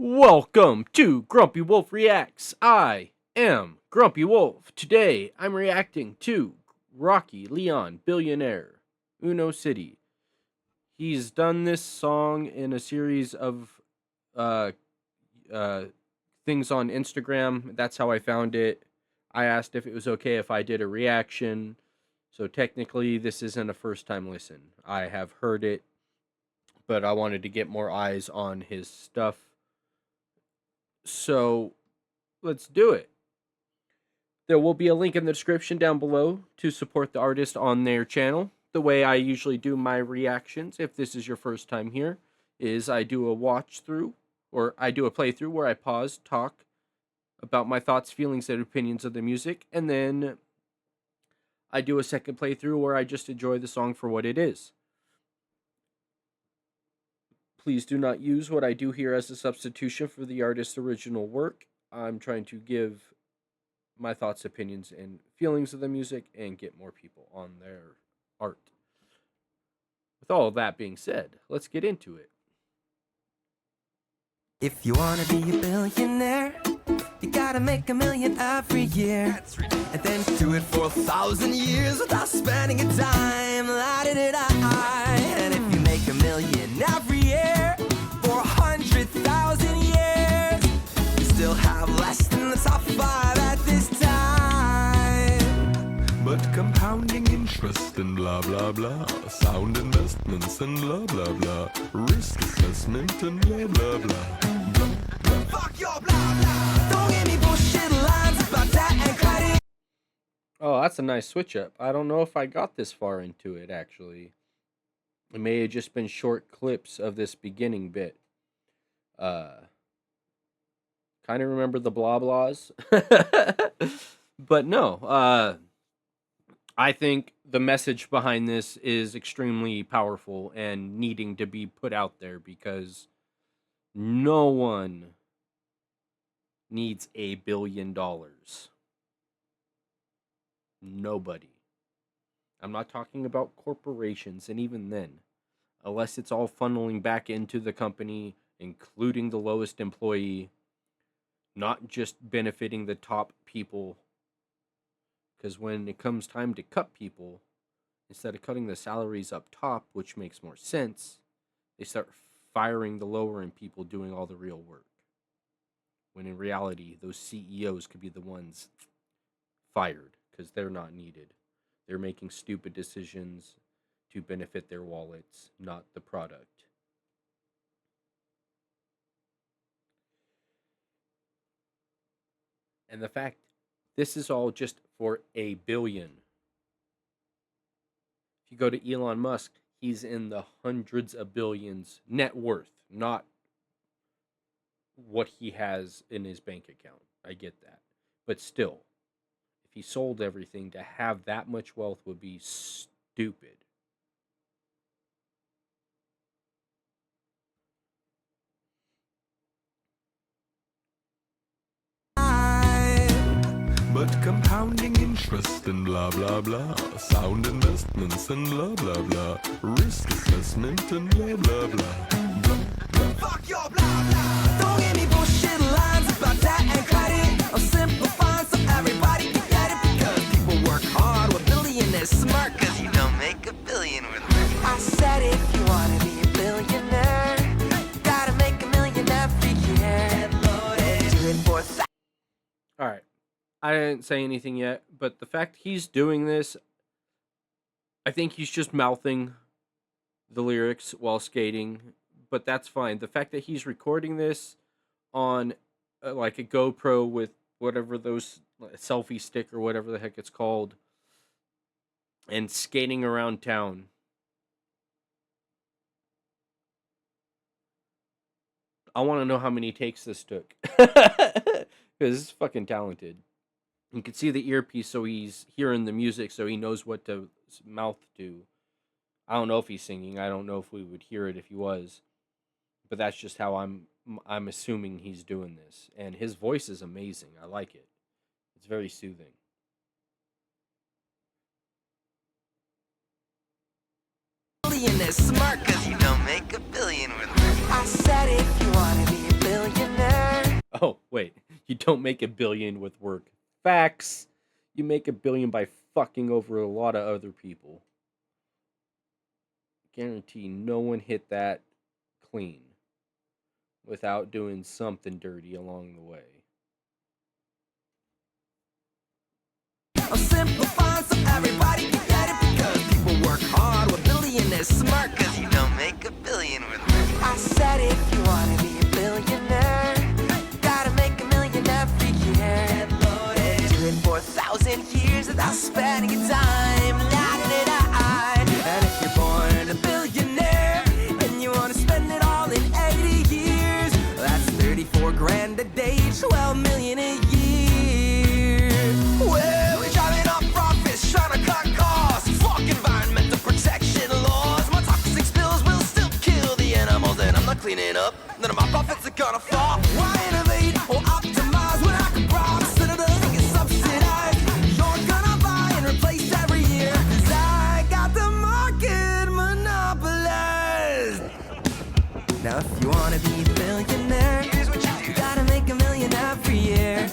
Welcome to Grumpy Wolf Reacts. I am Grumpy Wolf. Today I'm reacting to Rocky Leon Billionaire, Uno City. He's done this song in a series of uh, uh, things on Instagram. That's how I found it. I asked if it was okay if I did a reaction. So technically, this isn't a first time listen. I have heard it, but I wanted to get more eyes on his stuff. So let's do it. There will be a link in the description down below to support the artist on their channel. The way I usually do my reactions, if this is your first time here, is I do a watch through, or I do a playthrough where I pause, talk about my thoughts, feelings, and opinions of the music, and then I do a second playthrough where I just enjoy the song for what it is. Please do not use what I do here as a substitution for the artist's original work. I'm trying to give my thoughts, opinions, and feelings of the music and get more people on their art. With all of that being said, let's get into it. If you wanna be a billionaire, you gotta make 1,000,000 every year. And then do it for 1,000 years without spending a dime. And if you make 1,000,000 every year for 100,000 years, you still have less than the top 5 at this time. But compounding interest and blah blah blah, sound investments and blah blah blah, risk assessment and blah blah blah. Fuck your blah blah. Don't give me bullshit lines about that and credit. Oh, that's a nice switch up. I don't know if I got this far into it, actually. It may have just been short clips of this beginning bit. Kind of remember the blah blahs. But no, I think the message behind this is extremely powerful and needing to be put out there because no one needs $1 billion. Nobody. I'm not talking about corporations, and even then, unless it's all funneling back into the company, including the lowest employee, not just benefiting the top people. Because when it comes time to cut people, instead of cutting the salaries up top, which makes more sense, they start firing the lower end people doing all the real work. When in reality, those CEOs could be the ones fired because they're not needed. They're making stupid decisions to benefit their wallets, not the product. And the fact, this is all just for $1 billion. If you go to Elon Musk, he's in the hundreds of billions net worth, not what he has in his bank account. I get that. But still, if he sold everything, to have that much wealth would be stupid. But compounding interest and blah blah blah, sound investments and blah blah blah, risk assessment and blah blah blah. Fuck your blah blah. Don't give me bullshit lines about that and credit. I'm simplifying so everybody can get it because people work hard with billionaires smart cause you don't make $1 billion with it. I said if you wanna be a billionaire, you gotta make 1,000,000 every year. Do it for Alright. I didn't say anything yet, but the fact he's doing this, I think he's just mouthing the lyrics while skating, but that's fine. The fact that he's recording this on like a GoPro with whatever those selfie stick or whatever the heck it's called, and skating around town. I want to know how many takes this took. Because it's fucking talented. You can see the earpiece, so he's hearing the music, so he knows what to mouth to. I don't know if he's singing. I don't know if we would hear it if he was. But that's just how I'm assuming he's doing this. And his voice is amazing. I like it. It's very soothing. billionaire smart cause you don't make $1 billion with it. I said if you wanna be a billionaire, Oh, wait. You don't make a billion with work. Facts. You make a billion by fucking over a lot of other people. Guarantee no one hit that clean without doing something dirty along the way. I'm simplifying so everybody can get it because people work hard with billionaires smart cause you don't make a billion with money. I said if you wanna be a billionaire, you gotta make a million every year. And do it for 1,000 years without spending a dime. And if you're born a billionaire and you wanna spend it all in 80 years, that's 34 grand a day, 12 million a year. Well, we're driving up profits, trying to cut costs. Fuck environmental protection laws. My toxic spills will still kill the animals, and I'm not cleaning up. None of my profits are gonna fall. Why innovate or optimize when I can browse? Citadels get subsidized. You're gonna buy and replace every year. Cause I got the market monopolized. Now if you wanna be a billionaire, here's what you gotta make a million every year.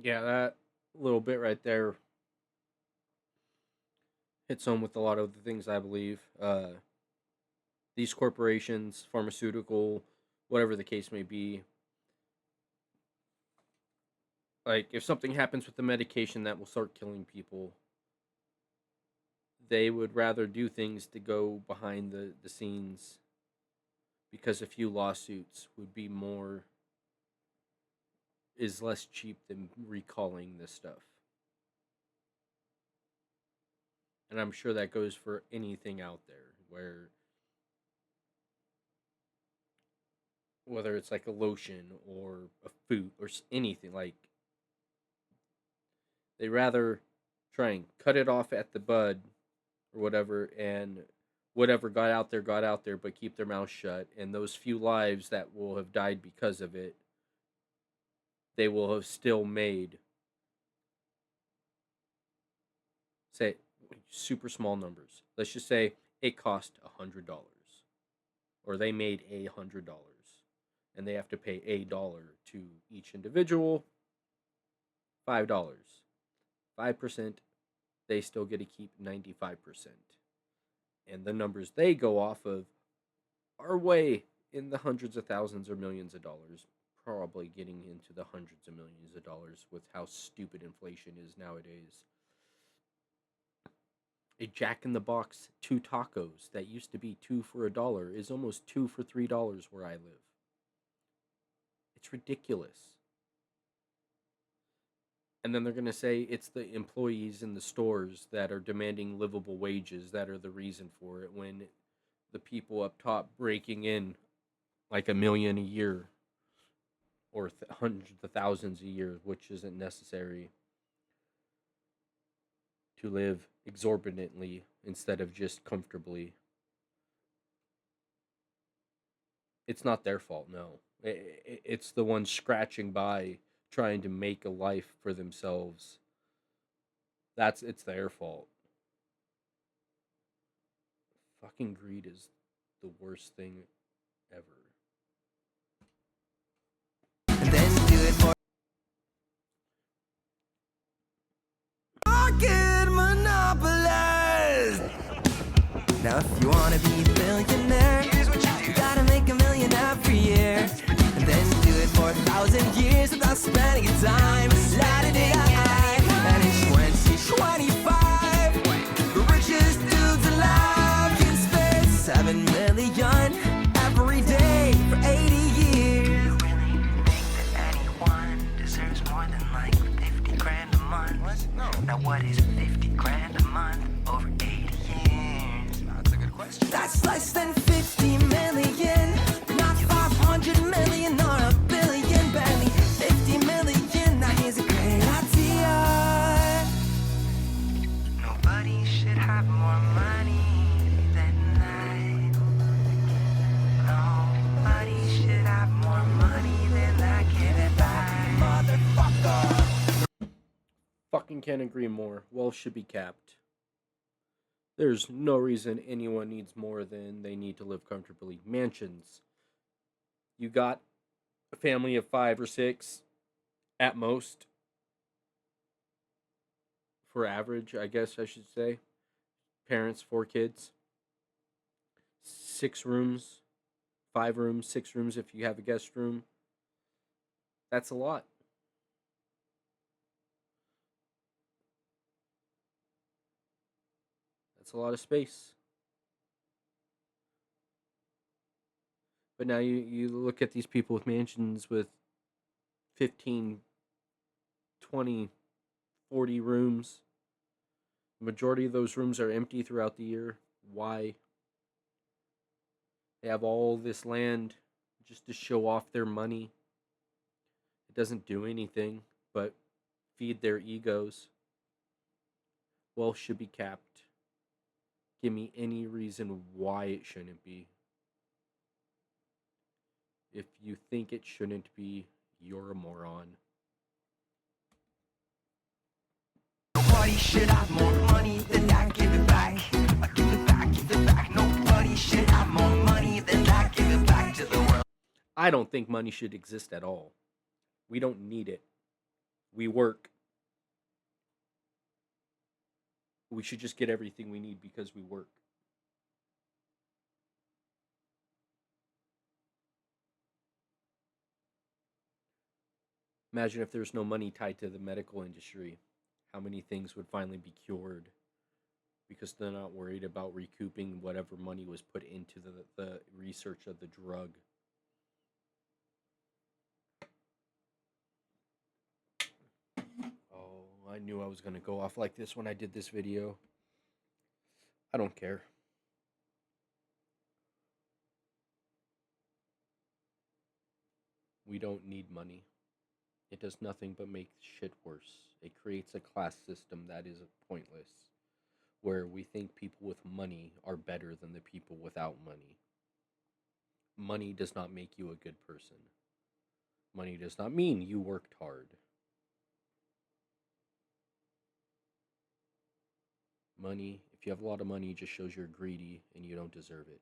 Yeah, that little bit right there hits home with a lot of the things I believe. These corporations, pharmaceutical, whatever the case may be, like if something happens with the medication that will start killing people, they would rather do things to go behind the scenes because a few lawsuits would be more is less cheap than recalling this stuff. And I'm sure that goes for anything out there where whether it's like a lotion or a food or anything, like they rather try and cut it off at the bud or whatever, and whatever got out there, but keep their mouth shut. And those few lives that will have died because of it, they will have still made, say, super small numbers. Let's just say it cost $100, or they made $100, and they have to pay $1 to each individual. $5, 5%. They still get to keep 95%, and the numbers they go off of are way in the hundreds of thousands or millions of dollars. Probably getting into the hundreds of millions of dollars with how stupid inflation is nowadays. A Jack in the Box 2 tacos that used to be 2 for $1 is almost 2 for $3 where I live. It's ridiculous. And then they're going to say it's the employees in the stores that are demanding livable wages that are the reason for it, when the people up top breaking in like $1 million a year or hundreds of thousands a year, which isn't necessary, to live exorbitantly instead of just comfortably. It's not their fault, no. It's the ones scratching by trying to make a life for themselves. It's their fault. Fucking greed is the worst thing ever. And then do it for market monopolized. Now if you wanna be a billionaire, here's what you gotta make a million every year. And then do it for 1,000 years without spending a dime. And in 2025, the richest dudes alive can spend 7 million every day for 80 years. Do you really think that anyone deserves more than like 50 grand a month? What? No. Now what is 50 grand a month over 80 years? That's a good question. That's less than 50 million, not 500 million or a billion, barely 50 million. Now here's a great idea. Nobody should have more money than I. Nobody should have more money than I. Give it back, motherfucker. Fucking can't agree more. Wealth should be capped. There's no reason anyone needs more than they need to live comfortably. Mansions. You got a family of 5 or 6 at most, for average, I guess I should say. Parents, 4 kids, 6 rooms, 5 rooms, 6 rooms if you have a guest room. That's a lot. That's a lot of space. But now you look at these people with mansions with 15, 20, 40 rooms. The majority of those rooms are empty throughout the year. Why? They have all this land just to show off their money. It doesn't do anything but feed their egos. Wealth should be capped. Give me any reason why it shouldn't be. If you think it shouldn't be, you're a moron. Nobody should have more money than I give it back. I give it back, give it back. Nobody should have more money than I give it back to the world. I don't think money should exist at all. We don't need it. We work. We should just get everything we need because we work. Imagine if there's no money tied to the medical industry. How many things would finally be cured because they're not worried about recouping whatever money was put into the research of the drug. Oh, I knew I was going to go off like this when I did this video. I don't care. We don't need money. It does nothing but make shit worse. It creates a class system that is pointless, where we think people with money are better than the people without money. Money does not make you a good person. Money does not mean you worked hard. Money, if you have a lot of money, just shows you're greedy and you don't deserve it.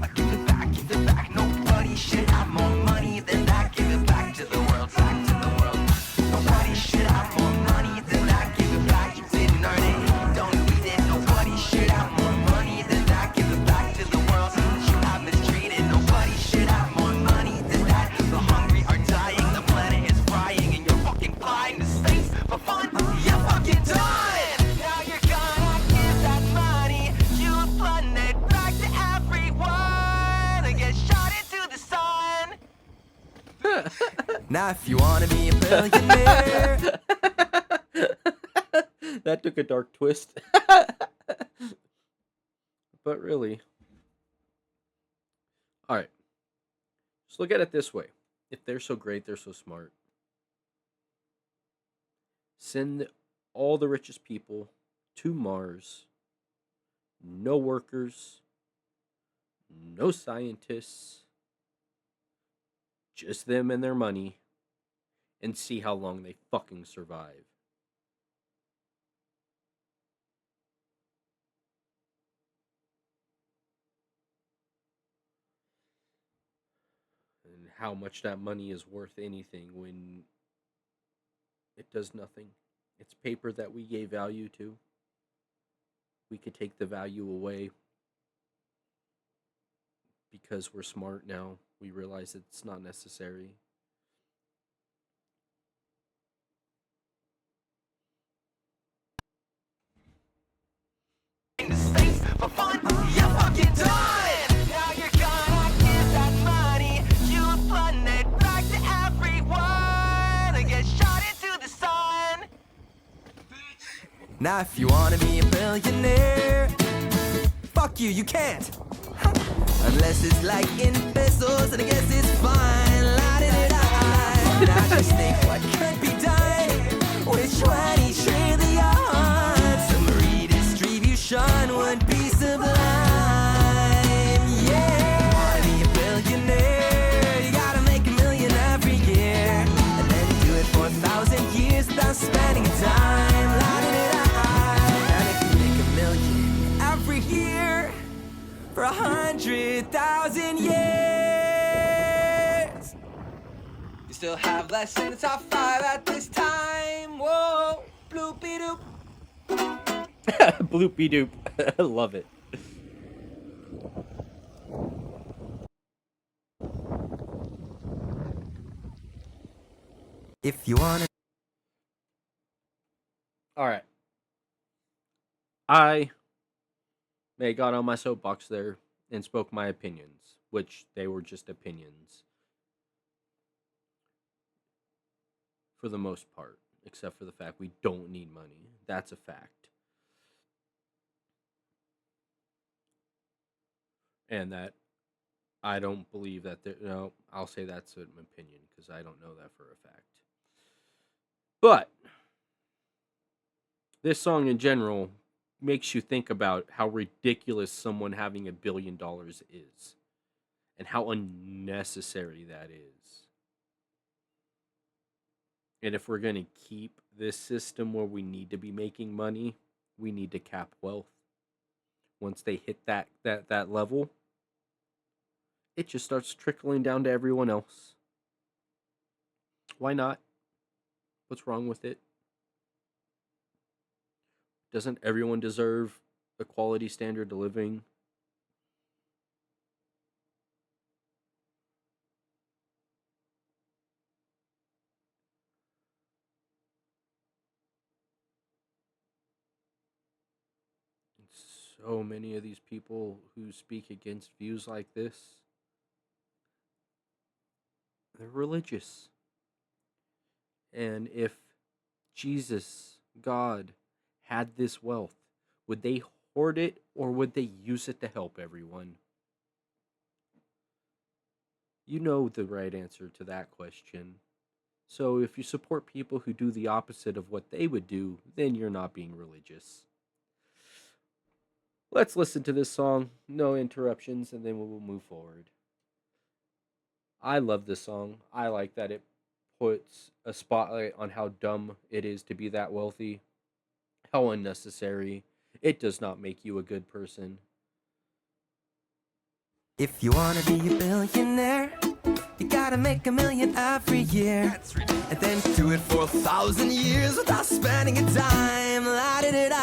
I give it back, give it back. Nobody should have more money than I give it back to the world, back to the world. Nobody should have more money than I give it back. You didn't earn it, don't need it. Nobody should have more money than I give it back to the world. You have mistreated. Nobody should have more money than that. The hungry are dying, the planet is frying, and you're fucking flying to space for fun. You're fucking done. Now you're gonna give that money. You fund it back to everyone. And get shot into the sun. Now if you wanna be a billionaire. That took a dark twist. But really. Alright. Just look at it this way. If they're so great, they're so smart. Send all the richest people to Mars. No workers. No scientists. Just them and their money. And see how long they fucking survive. And how much that money is worth anything when it does nothing. It's paper that we gave value to. We could take the value away because we're smart now. We realize it's not necessary. In space for fun, you're fucking done. Now you're gonna give that money. You fund it back to everyone. And get shot into the sun. Now if you wanna be a billionaire, fuck you, you can't. Unless it's like in pesos, and I guess it's fine. La-di-di-di. Now just think what could be done with 20 trillion. Some redistribution would be sublime. Yeah, wanna be a billionaire? You gotta make $1 million every year, and then do it for 1,000 years without spending time. La-di-di-di. And if still have less than the top 5 at this time. Whoa, bloopy doop. Bloopy doop. I love it. If you want it. All right. I may got on my soapbox there and spoke my opinions, which they were just opinions for the most part, except for the fact we don't need money. That's a fact. And that I don't believe that there, no, I'll say that's an opinion because I don't know that for a fact. But this song in general makes you think about how ridiculous someone having $1 billion is and how unnecessary that is. And if we're going to keep this system where we need to be making money, we need to cap wealth. Once they hit that level, it just starts trickling down to everyone else. Why not? What's wrong with it? Doesn't everyone deserve a quality standard of living? So many of these people who speak against views like this, they're religious. And if Jesus, God, had this wealth, would they hoard it or would they use it to help everyone? You know the right answer to that question. So if you support people who do the opposite of what they would do, then you're not being religious. Let's listen to this song, no interruptions, and then we'll move forward. I love this song. I like that it puts a spotlight on how dumb it is to be that wealthy, how unnecessary. It does not make you a good person. If you wanna be a billionaire, you gotta make $1 million every year. And then do it for 1,000 years without spending a dime. La-di-da-di.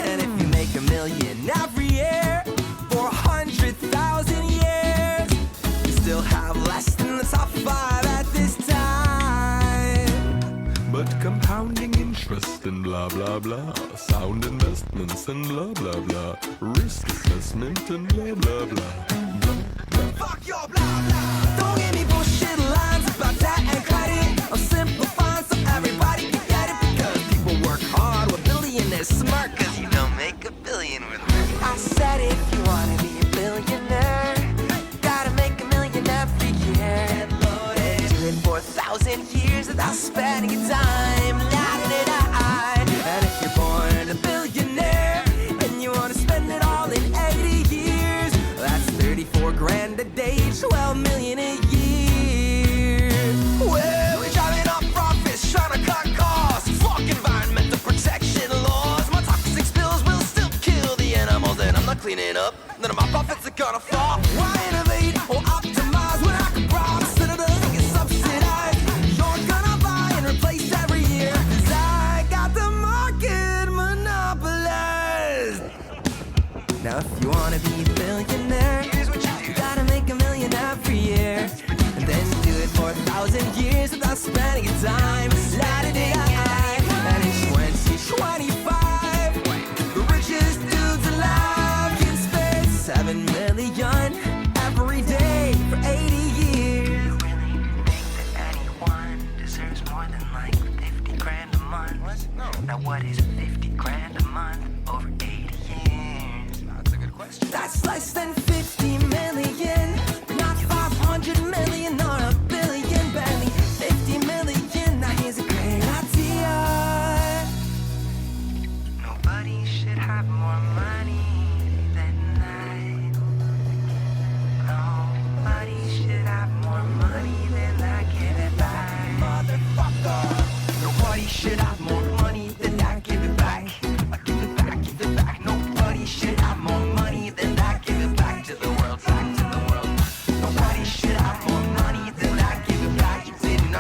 And if you make $1 million every year for 100,000 years, you still have less than the top 5 at this time. But compounding interest and blah blah blah, sound investments and blah blah blah, risk assessment and blah blah blah. Fuck your blah blah. Don't give me bullshit lines about that and credit. I'm simplifying so everybody can get it, because people work hard with billionaires smart, cause you don't make $1 billion with me. I said if you wanna be a billionaire, you gotta make $1 million every year. Do it for 1,000 years without spending a dime. And if you're born a billionaire and you wanna spend it all in 80 years, that's 34 grand a day, 12 million a year. Well, we're driving up profits, trying to cut costs. Fuck environmental protection laws. My toxic spills will still kill the animals, and I'm not cleaning up. None of my profits are gonna fall. Why innovate or optimize when I can rob citizens and get subsidized? You're gonna buy and replace every year, cause I got the market monopolized. Now if you wanna be a billionaire, here's what you do. You gotta make $1 million every year, and then do it for 1,000 years without spending a dime. La-di-di-di. And in 2025, the richest dudes alive can spend $7 million every day for 80 years. Do you really think that anyone deserves more than like 50 grand a month? What? No. Now what is 50 grand a month over 80 years? That's a good question. That's less than 50 million, not 500 million or a billion, barely 50 million. Now here's a great idea. Nobody should have more money than I. Nobody should have more money than I. Give it back. Motherfucker. Nobody should have more money than that. Give it back. I give it back, give it back. Nobody should have more money than that. Give it back to the world, back to the world. Nobody should have more money than that. Give it back. You didn't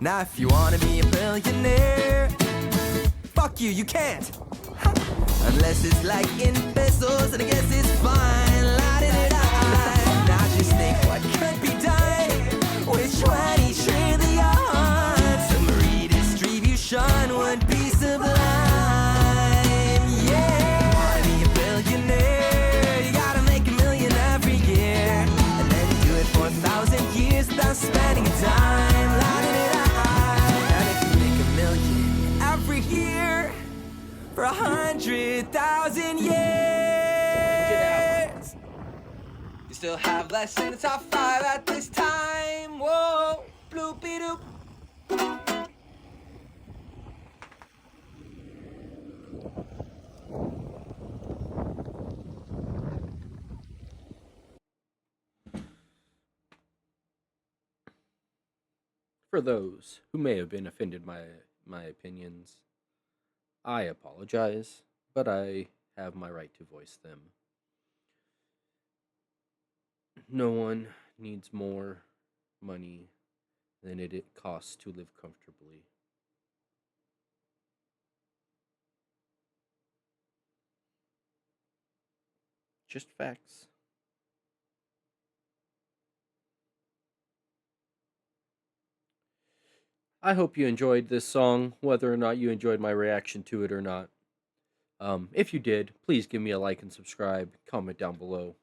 Now if you wanna be a billionaire, fuck you, you can't. Unless it's like in pesos, and I guess it's fine. La-di-di-da. Now just think what could be done with 20 trillion. Some redistribution would be sublime. Yeah. Wanna be a billionaire? You gotta make $1 million every year, and then do it for 1,000 years without spending a dime. La-di-di-da. And if you make $1 million every year for 100,000 years, you still have less in the top 5 at this time. Whoa, bloopy doop. For those who may have been offended by my opinions, I apologize, but I have my right to voice them. No one needs more money than it costs to live comfortably. Just facts. I hope you enjoyed this song, whether or not you enjoyed my reaction to it or not. If you did, please give me a like and subscribe. Comment down below.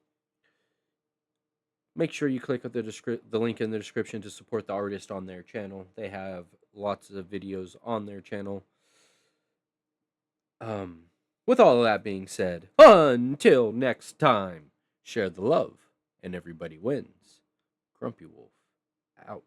Make sure you click the link in the description to support the artist on their channel. They have lots of videos on their channel. With all of that being said, until next time, share the love and everybody wins. Grumpy Wolf out.